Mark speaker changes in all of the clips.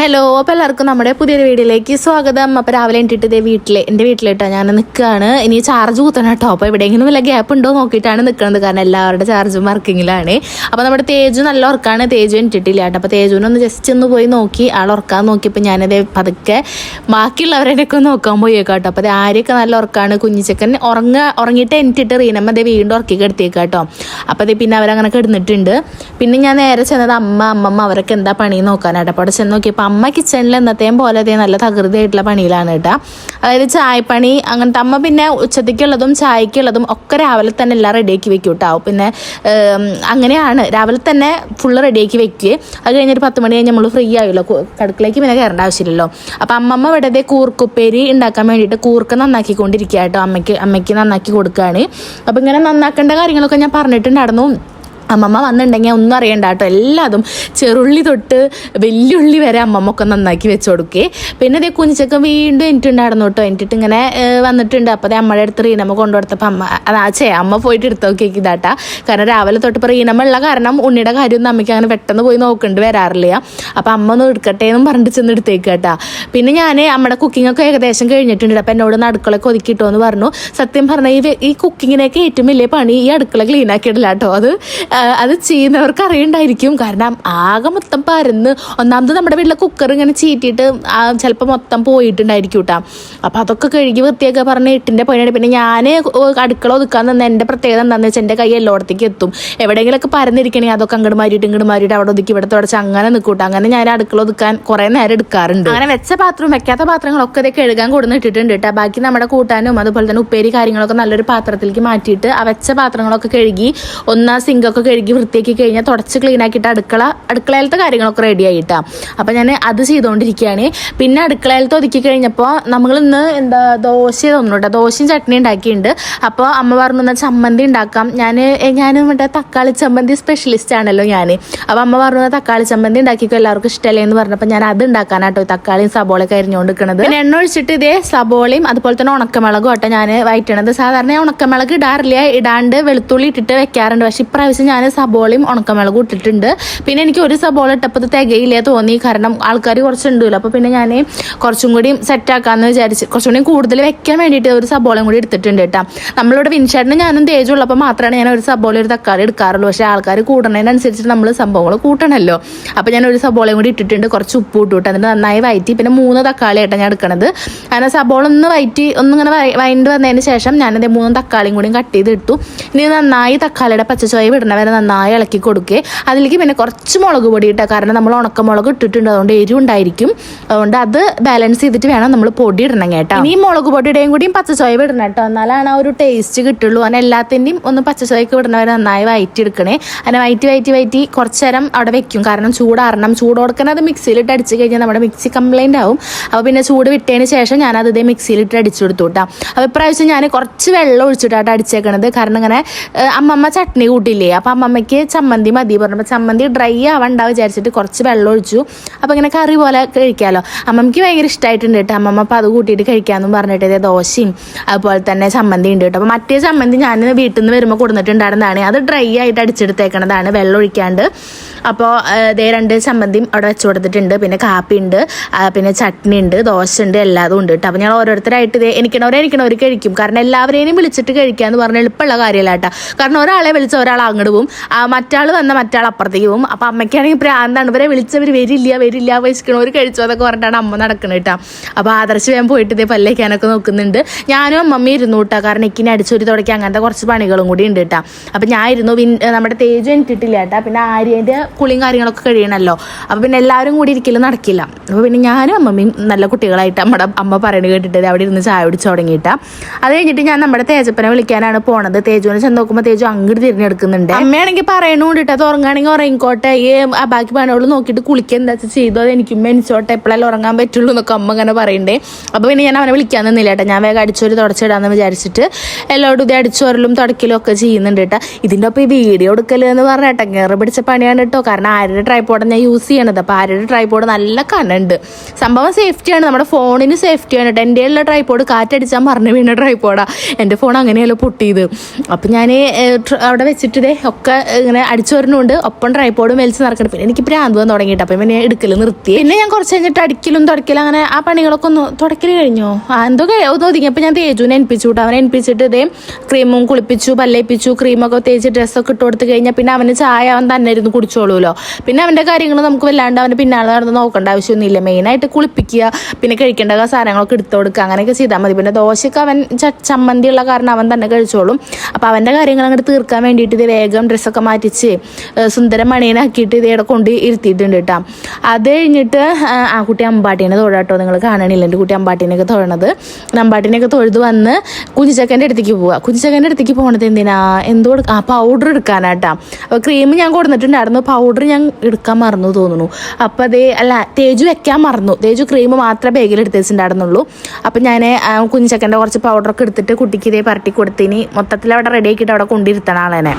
Speaker 1: Hello, അപ്പോൾ എല്ലാവർക്കും നമ്മുടെ പുതിയൊരു വീഡിയോയിലേക്ക് സ്വാഗതം. അപ്പോൾ രാവിലെ എൻ്റെ വീട്ടിലിട്ടോ ഞാൻ നിൽക്കുകയാണ്. ഇനി ചാർജ് കൂത്തണം കേട്ടോ. അപ്പോൾ എവിടെയെങ്കിലും വല്ല ഗ്യാപ്പ് ഉണ്ടോ നോക്കിയിട്ടാണ് നിൽക്കുന്നത്, കാരണം എല്ലാവരുടെ ചാർജും വർക്കിങ്ങിലാണ്. അപ്പോൾ നമ്മുടെ തേജു നല്ല ഉറക്കാണ്, തേജു എനിട്ടിട്ടില്ല കേട്ടോ. അപ്പോൾ തേജുവിനൊന്ന് ജസ്റ്റ് ഒന്ന് പോയി നോക്കി, ആൾ ഉറക്കാൻ നോക്കിയപ്പോൾ ഞാനത് പതുക്കെ ബാക്കിയുള്ളവരെയൊക്കെ നോക്കാൻ പോയി കേട്ടോ. അപ്പോൾ അത് ആരെയൊക്കെ നല്ല ഉറക്കാണ്. കുഞ്ഞിച്ചക്കൻ ഉറങ്ങിയിട്ട് എനിട്ടിട്ട് റീനമ്മ അതേ വീണ്ടും ഉറക്കി കിടത്തിയേക്കാം കേട്ടോ. അപ്പോൾ അത് പിന്നെ അവരങ്ങനെ കിടന്നിട്ടുണ്ട്. പിന്നെ ഞാൻ നേരെ ചെന്നത് അമ്മമ്മ അവരൊക്കെ എന്താ പണി നോക്കാനായിട്ട്. അപ്പോൾ അവിടെ ചെന്ന് നോക്കിയപ്പോൾ അമ്മ കിച്ചണിൽ എന്നത്തെയും പോലെ നല്ല തകൃതിയായിട്ടുള്ള പണിയിലാണ് കേട്ടോ. അതായത് ചായപ്പണി അങ്ങനത്തെ. അമ്മ പിന്നെ ഉച്ചത്തേക്കുള്ളതും ചായക്കുള്ളതും ഒക്കെ രാവിലെ തന്നെ എല്ലാം റെഡിയാക്കി വെക്കും കേട്ടോ. പിന്നെ അങ്ങനെയാണ്, രാവിലെ തന്നെ ഫുള്ള് റെഡിയാക്കി വെക്കുക. അത് കഴിഞ്ഞൊരു 10 മണി കഴിഞ്ഞ് നമ്മൾ ഫ്രീ ആയല്ലോ, അടുക്കളയ്ക്ക് പിന്നെ കയറേണ്ട ആവശ്യമില്ലല്ലോ. അപ്പം അമ്മമ്മ ഇവിടെ കൂർക്കുപ്പേരി ഉണ്ടാക്കാൻ വേണ്ടിയിട്ട് കൂർക്ക നന്നാക്കിക്കൊണ്ടിരിക്കുക കേട്ടോ. അമ്മയ്ക്ക് നന്നാക്കി കൊടുക്കുകയാണ്. അപ്പം ഇങ്ങനെ നന്നാക്കേണ്ട കാര്യങ്ങളൊക്കെ ഞാൻ പറഞ്ഞിട്ടുണ്ടായിരുന്നു. അമ്മമ്മ വന്നിട്ടുണ്ടെങ്കിൽ ഒന്നും അറിയണ്ട കേട്ടോ. എല്ലാതും ചെറുള്ളി തൊട്ട് വെല്ലുള്ളി വരെ അമ്മമ്മ ഒക്കെ നന്നാക്കി വെച്ച് കൊടുക്കേ. പിന്നെ അതേ കുഞ്ഞിച്ചക്ക വീണ്ടും എനിട്ടുണ്ടായിരുന്നു കേട്ടോ. എനിട്ടിട്ട് ഇങ്ങനെ വന്നിട്ടുണ്ട്. അപ്പോൾ അതേ അമ്മയുടെ അടുത്ത് റീനമ്മ കൊണ്ടുകൊടുത്തപ്പോൾ അമ്മ പോയിട്ട് എടുത്ത് നോക്കിയേക്ക് ഇതാട്ടാ. കാരണം രാവിലെ തൊട്ട് ഇപ്പോൾ റീനമ്മ ഉള്ള കാരണം ഉണ്ണിയുടെ കാര്യമൊന്നും അമ്മയ്ക്ക് അങ്ങനെ പെട്ടെന്ന് പോയി നോക്കേണ്ടി വരാറില്ല. അപ്പോൾ അമ്മ ഒന്ന് എടുക്കട്ടെ എന്നും പറഞ്ഞിട്ട് ചെന്ന് എടുത്തേക്ക് കേട്ടാ. പിന്നെ ഞാൻ അമ്മയുടെ കുക്കിങ്ങൊക്കെ ഏകദേശം കഴിഞ്ഞിട്ടുണ്ട്. അപ്പോൾ എന്നോട് ഒന്ന് അടുക്കളയൊക്കെ ഒതുക്കിയിട്ടോ എന്ന് പറഞ്ഞു. സത്യം പറഞ്ഞാൽ ഈ കുക്കിങ്ങിനൊക്കെ ഏറ്റവും വലിയ പണി ഈ അടുക്കള ക്ലീൻ ആക്കിയിട്ടില്ല കേട്ടോ. അത് ചെയ്യുന്നവർക്ക് അറിയണ്ടായിരിക്കും. കാരണം ആകെ മൊത്തം പരന്ന്, ഒന്നാമത് നമ്മുടെ വീട്ടിലെ കുക്കർ ഇങ്ങനെ ചീറ്റിയിട്ട് ചിലപ്പോൾ മൊത്തം പോയിട്ടുണ്ടായിരിക്കും കേട്ടോ. അപ്പം അതൊക്കെ കഴുകി വൃത്തിയൊക്കെ പറഞ്ഞ് 8ന്റെ പണിയാണ്. പിന്നെ ഞാൻ അടുക്കള ഒതുക്കാൻ നിന്ന് എൻ്റെ പ്രത്യേകത എന്താണെന്ന് വെച്ചാൽ എൻ്റെ കൈ എല്ലായിടത്തേക്ക് എത്തും. എവിടെയെങ്കിലൊക്കെ പരന്നിരിക്കണമെങ്കിൽ അതൊക്കെ അങ്ങോട്ട് മാറിയിട്ട് അവിടെ ഒതുക്കി ഇവിടെ തുടച്ച് അങ്ങനെ നിൽക്കൂട്ടോ. അങ്ങനെ ഞാൻ അടുക്കള ഒതുക്കാൻ കുറേ നേരം എടുക്കാറുണ്ട്. അങ്ങനെ വെച്ച പാത്രവും വെക്കാത്ത പാത്രങ്ങളൊക്കെ ഇതൊക്കെ കഴുകാൻ കൊടുന്ന് ഇട്ടിട്ടുണ്ട് കേട്ടോ. ബാക്കി നമ്മുടെ കൂട്ടാനും അതുപോലെ തന്നെ ഉപ്പേരി കാര്യങ്ങളൊക്കെ നല്ലൊരു പാത്രത്തിലേക്ക് മാറ്റിയിട്ട് ആ വെച്ച പാത്രങ്ങളൊക്കെ കഴുകി സിങ്കൊക്കെ കഴുകി വൃത്തിയാക്കി കഴിഞ്ഞാൽ തുടച്ച് ക്ലീൻ ആക്കിയിട്ട് അടുക്കളയിലത്തെ കാര്യങ്ങളൊക്കെ റെഡി ആയിട്ടാണ്. അപ്പം ഞാൻ അത് ചെയ്തുകൊണ്ടിരിക്കുകയാണ്. പിന്നെ അടുക്കളയിലത്തെ ഒതുക്കി കഴിഞ്ഞപ്പോൾ നമ്മൾ ഇന്ന് ദോശ തന്നു കേട്ടോ. ദോശയും ചട്നി ഉണ്ടാക്കിയിട്ടുണ്ട്. അപ്പോൾ അമ്മ പറഞ്ഞു എന്നാൽ ചമ്മന്തി ഉണ്ടാക്കാം. ഞാൻ മറ്റേ തക്കാളി ചമ്മന്തി സ്പെഷ്യലിസ്റ്റ് ആണല്ലോ ഞാൻ. അപ്പോൾ അമ്മ പറഞ്ഞു തക്കാളി ചമ്മന്തി ഉണ്ടാക്കിക്കോ, എല്ലാവർക്കും ഇഷ്ടമല്ലേ എന്ന് പറഞ്ഞപ്പോൾ ഞാൻ അത് ഉണ്ടാക്കാനാട്ടോ തക്കാളിയും സബോളയൊക്കെ അരിഞ്ഞുകൊണ്ടിരിക്കുന്നത്. പിന്നെ എണ്ണ ഒഴിച്ചിട്ട് ഇതേ സബോളയും അതുപോലെ തന്നെ ഉണക്കമുളകും കേട്ടോ ഞാൻ വയറ്റണത്. സാധാരണ ഉണക്കമുളക് ഇടാണ്ട് വെളുത്തുള്ളി ഇട്ടിട്ട് വെക്കാറുണ്ട്. പക്ഷെ ഇപ്രാവശ്യം ഞാൻ സബോളയും ഉണക്കമുളകും ഇട്ടിട്ടുണ്ട്. പിന്നെ എനിക്ക് ഒരു സബോള ഇട്ടപ്പോൾ തികയില്ലേ തോന്നി, കാരണം ആൾക്കാർ കുറച്ചുണ്ടല്ലോ. അപ്പോൾ പിന്നെ ഞാൻ കുറച്ചും കൂടി സെറ്റാക്കാമെന്ന് വിചാരിച്ച് കുറച്ചും കൂടി കൂടുതൽ വെക്കാൻ വേണ്ടിയിട്ട് ഒരു സബോളയും കൂടി എടുത്തിട്ടുണ്ട് കേട്ടോ. നമ്മളിവിടെ വിൻഷേട്ടിന് ഞാനും തേജുള്ളപ്പോൾ മാത്രമാണ് ഞാൻ ഒരു സബോള ഒരു തക്കാളി എടുക്കാറുള്ളൂ. പക്ഷേ ആൾക്കാർ കൂടുന്നതിനനുസരിച്ച് നമ്മൾ സംഭവങ്ങൾ കൂട്ടണമല്ലോ. അപ്പോൾ ഞാൻ ഒരു സബോളയും കൂടി ഇട്ടിട്ടുണ്ട്, കുറച്ച് ഉപ്പ് ഇട്ടിട്ട് എന്നിട്ട് നന്നായി വയറ്റി. പിന്നെ 3 തക്കാളി ആയിട്ടാണ് ഞാൻ എടുക്കണത്. അങ്ങനെ സബോള ഒന്ന് വയറ്റി ഒന്നിങ്ങനെ വയണ്ട് വന്നതിന് ശേഷം ഞാനത് 3 തക്കാളിയും കൂടി കട്ട് ചെയ്ത് ഇട്ടു. ഇനി നന്നായി തക്കാളിയുടെ പച്ചച്ചോയ വിടണ വരെ നന്നായി ഇളക്കി കൊടുക്കുക. അതിലേക്ക് പിന്നെ കുറച്ച് മുളക് പൊടി ഇട്ടാൽ, കാരണം നമ്മൾ ഉണക്കമുളക് ഇട്ടിട്ടുണ്ട്, അതുകൊണ്ട് എരിവുണ്ടായിരിക്കും. അതുകൊണ്ട് അത് ബാലൻസ് ചെയ്തിട്ട് വേണം നമ്മൾ പൊടി ഇടണം കേട്ടോ. ഇനി മുളക് പൊടിയുടെയും കൂടിയും പച്ചച്ചോയ വിടണം കേട്ടോ, എന്നാലാണ് ആ ഒരു ടേസ്റ്റ് കിട്ടുള്ളൂ. അങ്ങനെ എല്ലാത്തിൻ്റെയും ഒന്ന് പച്ചച്ചോയക്ക് വിടണവരെ നന്നായി വയറ്റി എടുക്കണേ. അങ്ങനെ വയറ്റി കുറച്ച് നേരം അവിടെ വെക്കും, കാരണം ചൂടാറണം. ചൂട് കൊടുക്കുന്നത് മിക്സിയിലിട്ട് അടിച്ച് കഴിഞ്ഞാൽ നമ്മുടെ മിക്സി കംപ്ലൈൻ്റ് ആവും. അപ്പോൾ പിന്നെ ചൂട് വിട്ടതിന് ശേഷം ഞാനത് ഇതേ മിക്സിയിലിട്ട് അടിച്ചു കൊടുത്തു കേട്ടോ. അപ്പോൾ ഇപ്രാവശ്യം ഞാൻ കുറച്ച് വെള്ളം ഒഴിച്ചിട്ടാണ് അടിച്ചേക്കണത്, കാരണം ഇങ്ങനെ അമ്മമ്മ ചട്നി കൂട്ടില്ലേ. അപ്പോൾ അമ്മമ്മയ്ക്ക് ചമ്മന്തി മതി പറഞ്ഞപ്പോൾ ചമ്മന്തി ഡ്രൈ ആവണ്ട വിചാരിച്ചിട്ട് കുറച്ച് വെള്ളം ഒഴിച്ചു. അപ്പോൾ ഇങ്ങനെ കറി പോലെ കഴിക്കാമല്ലോ. അമ്മമ്മയ്ക്ക് ഭയങ്കര ഇഷ്ടമായിട്ടുണ്ട് കേട്ടോ. അമ്മമ്മ അപ്പോൾ അത് കൂട്ടിയിട്ട് കഴിക്കാമെന്നും പറഞ്ഞിട്ട് ദോശയും അതുപോലെ തന്നെ ചമ്മന്തി ഉണ്ട് കേട്ടോ. അപ്പോൾ മറ്റേ ചമ്മന്തി ഞാൻ വീട്ടിൽ നിന്ന് വരുമ്പോൾ കൊടുത്തിട്ടുണ്ടായിരുന്നതാണ്. അത് ഡ്രൈ ആയിട്ട് അടിച്ചെടുത്തേക്കണതാണ്, വെള്ളം ഒഴിക്കാണ്ട്. അപ്പോൾ ഇതേ 2 ചമ്മന്തിയും അവിടെ വെച്ച് കൊടുത്തിട്ടുണ്ട്. പിന്നെ കാപ്പി ഉണ്ട്, പിന്നെ ചട്നി ഉണ്ട്, ദോശ ഉണ്ട്, എല്ലാതും ഉണ്ട് കേട്ടോ. അപ്പോൾ ഞാൻ ഓരോരുത്തരായിട്ട് എനിക്കണവർ കഴിക്കും. കാരണം എല്ലാവരെയും വിളിച്ചിട്ട് കഴിക്കുക എന്ന് പറഞ്ഞാൽ എളുപ്പമുള്ള കാര്യമല്ല കേട്ടോ. കാരണം ഒരാളെ വിളിച്ച ഒരാൾ അങ്ങോട്ട് പോവും, മറ്റാൾ വന്ന മറ്റാൾ അപ്പുറത്തേക്ക് പോവും. അപ്പോൾ അമ്മയ്ക്കാണെങ്കിൽ പ്രാന്താണ്, ഇവരെ വിളിച്ചവർ വരില്ല വഹിക്കണവർ കഴിച്ചോ എന്നൊക്കെ പറഞ്ഞിട്ടാണ് അമ്മ നടക്കുന്നത് കേട്ടോ. അപ്പോൾ ആദർശ് വേഗം പോയിട്ട് ഇതേ പല്ലേക്കാനൊക്കെ നോക്കുന്നുണ്ട്. ഞാനും അമ്മമ്മ ഇരുന്നു കേട്ടോ, കാരണം എനിക്കിനി അടിച്ചൊരു തുടയ്ക്ക് അങ്ങനത്തെ കുറച്ച് പണികളും കൂടി ഉണ്ട് കേട്ടോ. അപ്പോൾ ഞാൻ ഇരുന്നു. നമ്മുടെ തേജു എനിട്ടിട്ടില്ല കേട്ടോ. പിന്നെ ആര്യൻ്റെ കുളിയും കാര്യങ്ങളൊക്കെ കഴിയണമല്ലോ. അപ്പോൾ പിന്നെ എല്ലാവരും കൂടി ഇരിക്കലും നടക്കില്ല. അപ്പോൾ പിന്നെ ഞാനും അമ്മമ്മയും നല്ല കുട്ടികളായിട്ട് അമ്മ പറയുന്നത് കേട്ടിട്ട് അവിടെ ഇരുന്ന് ചായ പിടിച്ച് തുടങ്ങിയിട്ടാ. അത് കഴിഞ്ഞിട്ട് ഞാൻ നമ്മുടെ തേജപ്പനെ വിളിക്കാനാണ് പോണത്. തേജുവിനെ ചെന്ന് നോക്കുമ്പോൾ തേജു അങ്ങോട്ട് തിരഞ്ഞെടുക്കുന്നുണ്ട്. അമ്മയാണെങ്കിൽ പറയണോണ്ടിട്ട് അത് ഉറങ്ങുകയാണെങ്കിൽ ഉറങ്ങിക്കോട്ടെ, ബാക്കി പണികൾ നോക്കിയിട്ട് കുളിക്കുക എന്താ വെച്ചാൽ ചെയ്തു, അത് എനിക്കും മെനിച്ചോട്ടെ, എപ്പോഴെല്ലാം ഉറങ്ങാൻ പറ്റുള്ളൂ എന്നൊക്കെ അമ്മ അങ്ങനെ പറയണ്ടേ. അപ്പോൾ പിന്നെ ഞാൻ അവനെ വിളിക്കാൻ നിന്നില്ല കേട്ടോ. ഞാൻ വേഗം അടിച്ചോര് തുടച്ചിടാന്ന് വിചാരിച്ചിട്ട് എല്ലാവരും ഇത് അടിച്ചോരലും തുടക്കലും ഒക്കെ ചെയ്യുന്നുണ്ട് കേട്ടോ. ഇതിൻ്റെ ഒപ്പം ഈ വീഡിയോ എടുക്കൽ എന്ന് പറഞ്ഞ കേട്ടോ കയറി പിടിച്ച പണിയാണ് കേട്ടോ. കാരണം ആരുടെ ട്രൈപോഡാണ് ഞാൻ യൂസ് ചെയ്യണത്. അപ്പോൾ ആരുടെ ട്രൈപോഡ് നല്ല കനുണ്ട്. സംഭവം സേഫ്റ്റിയാണ്, നമ്മുടെ ഫോണിന് സേഫ്റ്റിയാണ് കേട്ടോ. എൻ്റെ ഉള്ള ട്രൈപോഡ് കാറ്റടിച്ചാൽ മറിഞ്ഞു വീണ ട്രൈപോഡാണ്. എൻ്റെ ഫോൺ അങ്ങനെയല്ലോ പൊട്ടിയത്. അപ്പം ഞാൻ അവിടെ വെച്ചിട്ട് ഒക്കെ ഇങ്ങനെ അടിച്ചു വരുന്നുണ്ട്, ഒപ്പം ട്രൈപോഡും വലിച്ച് നടക്കണം. പിന്നെ എനിക്ക് ഭ്രാന്ത് വന്ന് തുടങ്ങിയിട്ട് അപ്പം പിന്നെ എടുക്കൽ നിർത്തി. പിന്നെ ഞാൻ കുറച്ച് കഴിഞ്ഞിട്ട് അടിക്കലും തുടക്കലും അങ്ങനെ ആ പണികളൊക്കെ ഒന്ന് തുടക്കൽ കഴിഞ്ഞോ എന്തോ ഒന്ന് ഒതുങ്ങിയപ്പോൾ ഞാൻ തേജുവിനെ ഏൽപ്പിച്ചു കേട്ടോ. അവനെ ഏൽപ്പിച്ചിട്ട് ക്രീമും കുളിപ്പിച്ചു, പല്ലേപ്പിച്ചു, ക്രീമൊക്കെ തേച്ച് ഡ്രസ്സൊക്കെ ഇട്ട് കൊടുത്ത് കഴിഞ്ഞാൽ പിന്നെ അവന് ചായ അവൻ തന്നെ ഇരുന്ന് കുടിച്ചോളൂല്ലോ. പിന്നെ അവൻ്റെ കാര്യങ്ങൾ നമുക്ക് വല്ലാണ്ട് അവൻ്റെ പിന്നാലെ നടന്ന് നോക്കേണ്ട ആവശ്യമൊന്നുമില്ല. മെയിനായിട്ട് കുളിപ്പിക്കുക, പിന്നെ കഴിക്കേണ്ട സാധനങ്ങളൊക്കെ എടുത്തു കൊടുക്കുക, അങ്ങനെയൊക്കെ ചെയ്താൽ മതി. പിന്നെ ദോശയ്ക്ക് അവൻ ചമ്മന്തി ഉള്ള കാരണം അവൻ തന്നെ കഴിച്ചോളും. അപ്പോൾ അവൻ്റെ കാര്യങ്ങൾ അങ്ങോട്ട് തീർക്കാൻ വേണ്ടിയിട്ട് വേഗം ഡ്രസ്സൊക്കെ മാറ്റിച്ച് സുന്ദര മണീനാക്കിയിട്ട് ഇവിടെ കൊണ്ട് ഇരുത്തിയിട്ടുണ്ട് കേട്ടോ. അത് കഴിഞ്ഞിട്ട് ആ കുട്ടി അമ്പാട്ടീനെ തൊഴാട്ടോ. നിങ്ങൾ കാണണില്ല എൻ്റെ കുട്ടി അമ്പാട്ടീനെയൊക്കെ തൊഴണത്. അമ്പാട്ടീനെയൊക്കെ തൊഴുത് വന്ന് കുഞ്ഞിച്ചക്കൻ്റെ അടുത്തേക്ക് പോവുക. കുഞ്ഞിച്ചക്കൻ്റെ അടുത്തേക്ക് പോകണത് എന്തിനാ, പൗഡർ എടുക്കാനാട്ടാ. അപ്പോൾ ക്രീം ഞാൻ കൊടുത്തിട്ടുണ്ടായിരുന്നു, പൗഡർ ഞാൻ എടുക്കാൻ മറന്നു തോന്നുന്നു. അപ്പോൾ തേജു വെക്കാൻ മറന്നു. തേജു ക്രീം മാത്രമേ ബാഗിൽ എടുത്ത് വെച്ചിട്ടുണ്ടായിരുന്നുള്ളൂ. അപ്പം ഞാൻ കുഞ്ഞിച്ചക്കൻ്റെ കുറച്ച് പൗഡറൊക്കെ എടുത്തിട്ട് കുട്ടിക്ക് പരട്ടി കൊടുത്തിനി മൊത്തത്തിൽ അവിടെ റെഡി ആക്കിയിട്ട് അവിടെ കൊണ്ടിരുത്തണ ആളെന്നെ.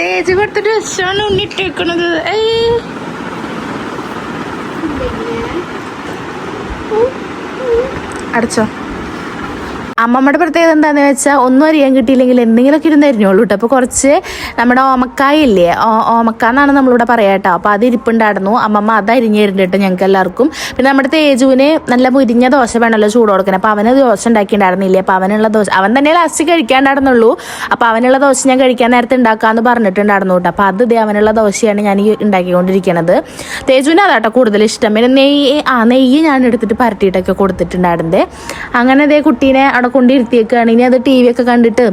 Speaker 1: തേജ് കൊടുത്ത ഡ്രസ്സാണ് ഉണ്ണിട്ടേക്കണത്. അടച്ചോ. അമ്മമ്മയുടെ പ്രത്യേകത എന്താണെന്ന് വെച്ചാൽ ഒന്നും അറിയാൻ കിട്ടിയില്ലെങ്കിൽ എന്തെങ്കിലുമൊക്കെ ഇരുന്ന് എരിഞ്ഞോളൂ കേട്ടോ. അപ്പോൾ കുറച്ച് നമ്മുടെ ഓമക്കായ ഇല്ലേ, ഓമക്ക എന്നാണ് നമ്മളിവിടെ പറയാം കേട്ടോ. അപ്പോൾ അത് ഇരിപ്പുണ്ടായിരുന്നു. അമ്മമ്മ അത് അരിഞ്ഞിരുന്നു കേട്ടോ ഞങ്ങൾക്ക് എല്ലാവർക്കും. പിന്നെ നമ്മുടെ തേജുവിന് നല്ല മുരിഞ്ഞ ദോശ വേണമല്ലോ ചൂട് കൊടുക്കണം. അപ്പോൾ അവന് ദോശ ഉണ്ടാക്കിയിട്ടുണ്ടായിരുന്നില്ലേ. അപ്പോൾ അവനുള്ള ദോശ അവൻ തന്നെ ലാസ്റ്റ് കഴിക്കാണ്ടായിരുന്നുള്ളൂ. അപ്പോൾ അവനുള്ള ദോശ ഞാൻ കഴിക്കാൻ നേരത്തെ ഉണ്ടാക്കാമെന്ന് പറഞ്ഞിട്ടുണ്ടായിരുന്നു കേട്ടോ. അപ്പോൾ അത് അവനുള്ള ദോശയാണ് ഞാൻ ഉണ്ടാക്കിക്കൊണ്ടിരിക്കുന്നത്. തേജുവിന് അതാട്ടോ കൂടുതൽ ഇഷ്ടം. പിന്നെ നെയ്യ് ഞാൻ എടുത്തിട്ട് പരട്ടിയിട്ടൊക്കെ കൊടുത്തിട്ടുണ്ടായിരുന്നത്. അങ്ങനെ കുട്ടീനെ അവിടെ കൊണ്ടിരുത്തിയേക്കാണ്. ഇനി അത് ടി വി ഒക്കെ കണ്ടിട്ട്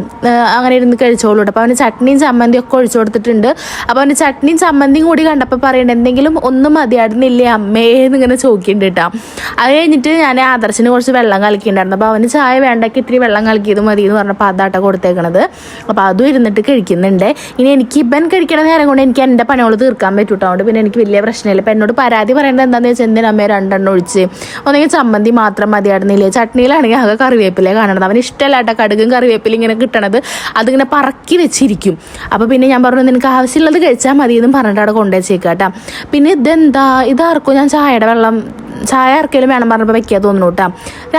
Speaker 1: അങ്ങനെ ഇരുന്ന് കഴിച്ചോളൂ കേട്ടോ. അപ്പോൾ അവന് ചട്നിയും ചമ്മന്തിയും ഒക്കെ ഒഴിച്ചു കൊടുത്തിട്ടുണ്ട്. അപ്പോൾ അവന് ചട്നിയും ചമ്മന്തിയും കൂടി കണ്ടപ്പോൾ പറയണ്ട എന്തെങ്കിലും ഒന്നും മതിയായിരുന്നില്ലേ അമ്മേന്ന് ഇങ്ങനെ ചോദിക്കുന്നുണ്ട് കേട്ടോ. അത് കഴിഞ്ഞിട്ട് ഞാൻ ആദർശിന് കുറച്ച് വെള്ളം കലക്കിയിട്ടുണ്ടായിരുന്നു. അപ്പോൾ അവന് ചായ വേണ്ടക്ക് ഇത്തിരി വെള്ളം കലക്കിയത് മതി എന്ന് പറഞ്ഞപ്പോൾ അതാട്ടോ കൊടുത്തേക്കണത്. അപ്പോൾ അതും ഇരുന്നിട്ട് കഴിക്കുന്നുണ്ട്. ഇനി എനിക്ക് ഇവൻ കഴിക്കണ നേരം കൊണ്ട് എനിക്ക് എൻ്റെ പണികൾ തീർക്കാൻ പറ്റൂട്ടോ. അതുകൊണ്ട് പിന്നെ എനിക്ക് വലിയ പ്രശ്നമില്ല. ഇപ്പം എന്നോട് പരാതി പറയേണ്ടത് എന്താണെന്ന് വെച്ചാൽ എന്തിനമ്മേ രണ്ടെണ്ണം ഒഴിച്ച് ഒന്നെങ്കിൽ ചമ്മന്തി മാത്രം മതിയായിരുന്നില്ലേ. ചട്നിയിലാണെങ്കിൽ ആകെ കറിവേപ്പില കാണണത്. അവന് ഇഷ്ടമല്ല കേട്ടോ കടുകും കറിവേപ്പിലും ഇങ്ങനെ കിട്ടണത്. അതിങ്ങനെ പറക്കി വെച്ചിരിക്കും. അപ്പോൾ പിന്നെ ഞാൻ പറഞ്ഞു നിനക്ക് ആവശ്യമുള്ളത് കഴിച്ചാൽ മതി എന്നും പറഞ്ഞിട്ട് അവിടെ കൊണ്ടുവച്ചേക്കാം കേട്ടോ. പിന്നെ ഇതെന്താ ഇതാർക്കും ഞാൻ ചായ ആർക്കെങ്കിലും വേണം പറഞ്ഞപ്പോൾ വെക്കാൻ തോന്നുന്നു കേട്ടോ.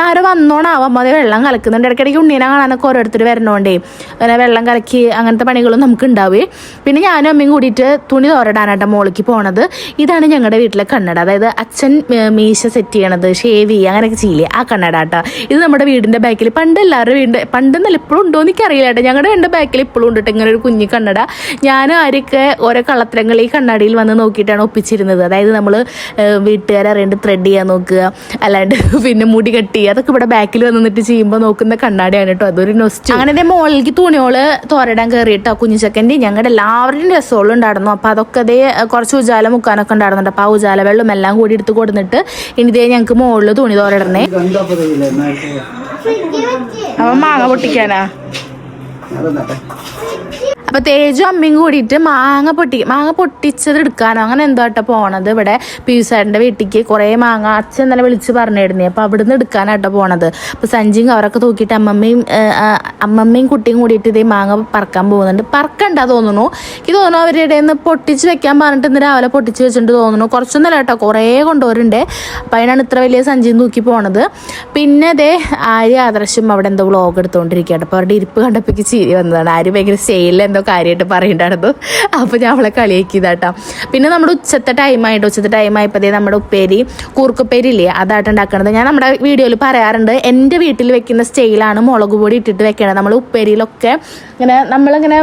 Speaker 1: ആരും വന്നോണാവാം അതേ വെള്ളം കലക്കുന്നുണ്ട്. ഇടയ്ക്കിടയ്ക്ക് ഉണ്ണീനെ കാണാനൊക്കെ ഓരോരുത്തർ വരണോണ്ടേ അങ്ങനെ വെള്ളം കലക്കി അങ്ങനത്തെ പണികളും നമുക്ക് ഉണ്ടാവേ. പിന്നെ ഞാനും അമ്മയും കൂടിയിട്ട് തുണി തോരടാനാട്ടോ മോളിക്ക് പോണത്. ഇതാണ് ഞങ്ങളുടെ വീട്ടിലെ കണ്ണട. അതായത് അച്ഛൻ മീശ സെറ്റ് ചെയ്യണത്, ഷേവ് ചെയ്യുക അങ്ങനെയൊക്കെ ചെയ്യില്ലേ ആ കണ്ണട കേട്ടോ. ഇത് നമ്മുടെ വീടിൻ്റെ ബാക്കിൽ പണ്ട് എല്ലാവരുടെ വീടിൻ്റെ പണ്ടെന്നല്ല ഇപ്പോഴും ഉണ്ടോ എന്ന് എനിക്കറിയില്ല കേട്ടോ. ഞങ്ങളുടെ വീടിൻ്റെ ബാക്കിൽ ഇപ്പോഴും ഉണ്ട് കേട്ടോ ഇങ്ങനെ ഒരു കുഞ്ഞി കണ്ണട. ഞാനും ആരൊക്കെ ഓരോ കള്ളത്തരങ്ങൾ ഈ കണ്ണാടിയിൽ വന്ന് നോക്കിയിട്ടാണ് ഒപ്പിച്ചിരുന്നത്. അതായത് നമ്മൾ വീട്ടുകാരറിയേണ്ട ത്രെഡ് ചെയ്യാൻ നോക്കുക, അല്ലാണ്ട് പിന്നെ മുടി കെട്ടി അതൊക്കെ ഇവിടെ ബാക്കിൽ വന്നിട്ട് ചെയ്യുമ്പോൾ നോക്കുന്ന കണ്ണാടിയാണ് കേട്ടോ. അതൊരു നൊസ്റ്റ്. അങ്ങനെ മോളിലേക്ക് തുണിയോള് തോരടാൻ കയറിയിട്ടോ കുഞ്ഞിച്ചക്കൻ്റെ ഞങ്ങളുടെ എല്ലാവരുടെയും രസമുള്ള ഉണ്ടായിരുന്നു. അപ്പോൾ അതൊക്കെ കുറച്ച് ഉജാല മുക്കാനൊക്കെ ഉണ്ടായിരുന്നുണ്ട്. അപ്പോൾ ആ ഉജാല വെള്ളം എല്ലാം കൂടി എടുത്ത് കൊടുത്തിട്ട് ഇനി ഞങ്ങൾക്ക് മുകളിൽ തുണി തോരടണേ. അവൻ മാങ്ങ പൊട്ടിക്കാനാ. അപ്പോൾ തേജു അമ്മയും കൂടിയിട്ട് മാങ്ങ പൊട്ടിച്ചത് എടുക്കാനോ അങ്ങനെ എന്തോ ആട്ടോ പോണത്. ഇവിടെ പീസാറിൻ്റെ വീട്ടിലേക്ക് കുറേ മാങ്ങ അച്ഛൻ ഇന്നലെ വിളിച്ച് പറഞ്ഞിരുന്നേ. അപ്പോൾ അവിടുന്ന് എടുക്കാനാട്ടോ പോണത്. അപ്പോൾ സഞ്ചിയും കവറൊക്കെ തൂക്കിയിട്ട് അമ്മമ്മയും കുട്ടിയും കൂടിയിട്ട് ഇതേ മാങ്ങ പറക്കാൻ പോകുന്നുണ്ട്. പറക്കണ്ട തോന്നുന്നു. എനിക്ക് തോന്നുന്നു അവരുടെ ഇടയിൽ നിന്ന് പൊട്ടിച്ച് വെക്കാൻ പറഞ്ഞിട്ട് ഇന്ന് രാവിലെ പൊട്ടിച്ച് വെച്ചിട്ട് തോന്നുന്നു. കുറച്ചൊന്നുമല്ല കേട്ടോ കുറേ കൊണ്ടുവരുന്നുണ്ട്. അപ്പോൾ അതിനാണ് ഇത്ര വലിയ സഞ്ചിയും തൂക്കി പോണത്. പിന്നെ ആദർശം അവിടെ എന്തോ വ്ളോഗ് എടുത്തുകൊണ്ടിരിക്കുക കേട്ടോ. അപ്പോൾ അവരുടെ ഇരിപ്പ് കണ്ടപ്പോൾ ചിരി വന്നതാണ്. ആര് ഭയങ്കര സ്റ്റൈലിൽ എന്തോ കാര്യമായിട്ട് പറയണ്ടായിരുന്നു. അപ്പോൾ ഞാൻ അവളെ കളിയാക്കിയതാട്ടോ. പിന്നെ നമ്മുടെ ഉച്ചത്തെ ടൈമായപ്പോൾ നമ്മുടെ കൂർക്കുപ്പേരി ഇല്ലേ അതായിട്ട് ഉണ്ടാക്കണത്. ഞാൻ നമ്മുടെ വീഡിയോയിൽ പറയാറുണ്ട് എൻ്റെ വീട്ടിൽ വെക്കുന്ന സ്റ്റൈലാണ് മുളക് പൊടി ഇട്ടിട്ട് വെക്കണത്. നമ്മൾ ഉപ്പേരിയിലൊക്കെ നമ്മളിങ്ങനെ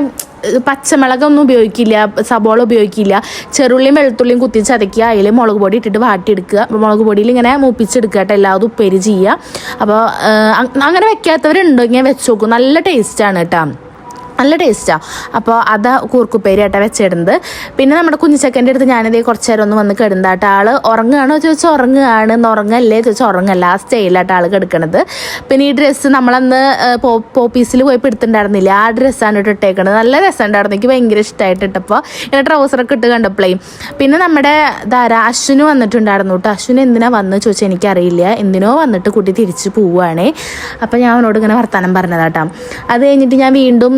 Speaker 1: പച്ചമുളകൊന്നും ഉപയോഗിക്കില്ല, സബോള ഉപയോഗിക്കില്ല. ചെറുള്ളിയും വെളുത്തുള്ളിയും കുത്തി ചതയ്ക്കുക, അതിൽ മുളക് പൊടി ഇട്ടിട്ട് വാട്ടിയെടുക്കുക. മുളക് പൊടിയിൽ ഇങ്ങനെ മൂപ്പിച്ചെടുക്കുക കേട്ടോ. എല്ലാതും ഉപ്പേരി ചെയ്യുക. അപ്പോൾ അങ്ങനെ വെക്കാത്തവരുണ്ടോ ഇങ്ങനെ വെച്ച് നോക്കും, നല്ല ടേസ്റ്റാണ് കേട്ടോ. നല്ല ടേസ്റ്റാണ്. അപ്പോൾ അത് കൂർക്കുപ്പേരി ആയിട്ടാണ് വെച്ചിടുന്നത്. പിന്നെ നമ്മുടെ കുഞ്ഞിച്ചക്കൻ്റെ അടുത്ത് ഞാനിതേ കുറച്ച് നേരം ഒന്ന് വന്ന് കിടന്നാട്ട് ആൾ ഉറങ്ങുകയാണോ ചോദിച്ചാൽ ഉറങ്ങുകയാണ്, ഉറങ്ങല്ലേ ചോദിച്ചാൽ ഉറങ്ങല്ല, ആ സ്റ്റൈലായിട്ട് ആൾ കിടക്കണത്. പിന്നെ ഈ ഡ്രസ്സ് നമ്മളന്ന് പോപ്പീസിൽ പോയി എടുത്തിട്ടുണ്ടായിരുന്നില്ല, ആ ഡ്രസ്സാണ് ഇട്ടേക്കണത്. നല്ല രസമുണ്ടായിരുന്നു, എനിക്ക് ഭയങ്കര ഇഷ്ടമായിട്ട് ഇട്ടപ്പോൾ ഇങ്ങനെ ട്രൗസറൊക്കെ ഇട്ട് കണ്ടപ്പോഴേ. പിന്നെ നമ്മുടെ അശ്വിന് വന്നിട്ടുണ്ടായിരുന്നു കേട്ടോ. അശ്വിന് എന്തിനാ വന്ന് ചോദിച്ചാൽ എനിക്കറിയില്ല, എന്തിനോ വന്നിട്ട് കുട്ടി തിരിച്ച് പോവുകയാണേ. അപ്പോൾ ഞാൻ അവനോട് ഇങ്ങനെ വർത്താനം പറഞ്ഞതാട്ടോ. അത് കഴിഞ്ഞിട്ട് ഞാൻ വീണ്ടും